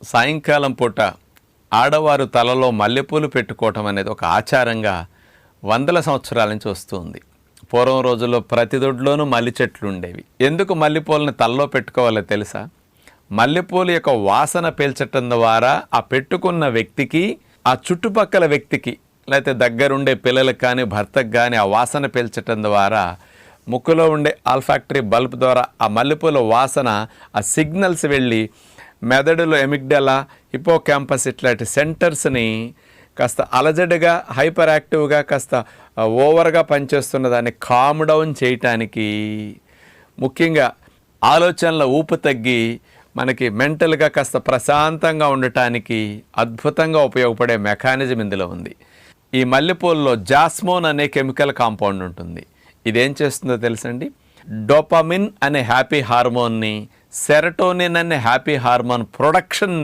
సాయంకాలం పూట ఆడవారు తలలో మల్లెపూలు పెట్టుకోవటం అనేది ఒక ఆచారంగా వందల సంవత్సరాల నుంచి వస్తుంది. పూర్వం రోజుల్లో ప్రతి దొడ్లోనూ మల్లి చెట్లు ఉండేవి. ఎందుకు మల్లెపూలని తలలో పెట్టుకోవాలో తెలుసా? మల్లెపూలు యొక్క వాసన పీల్చటం ద్వారా ఆ పెట్టుకున్న వ్యక్తికి, ఆ చుట్టుపక్కల వ్యక్తికి, లేకపోతే దగ్గరుండే పిల్లలకు కానీ భర్తకు కానీ ఆ వాసన పీల్చటం ద్వారా ముక్కులో ఉండే ఆల్ఫాక్టరీ బల్బ్ ద్వారా ఆ మల్లెపూల వాసన, ఆ సిగ్నల్స్ వెళ్ళి మెదడులో ఎమిగ్డలా, హిపోకాంపస్ ఇట్లాంటి సెంటర్స్ని కాస్త అలజడిగా, హైపర్ యాక్టివ్గా, కాస్త ఓవర్గా పనిచేస్తున్న దాన్ని కామ్ డౌన్ చేయటానికి, ముఖ్యంగా ఆలోచనల ఊపు తగ్గి మనకి మెంటల్గా కాస్త ప్రశాంతంగా ఉండటానికి అద్భుతంగా ఉపయోగపడే మెకానిజం ఇందులో ఉంది. ఈ మల్లెపూలలో జాస్మోన్ అనే కెమికల్ కాంపౌండ్ ఉంటుంది. ఇదేం చేస్తుందో తెలుసండి? డోపమిన్ అనే హ్యాపీ హార్మోన్ని, సెరటోనిన్ అనే హ్యాపీ హార్మోన్ ప్రొడక్షన్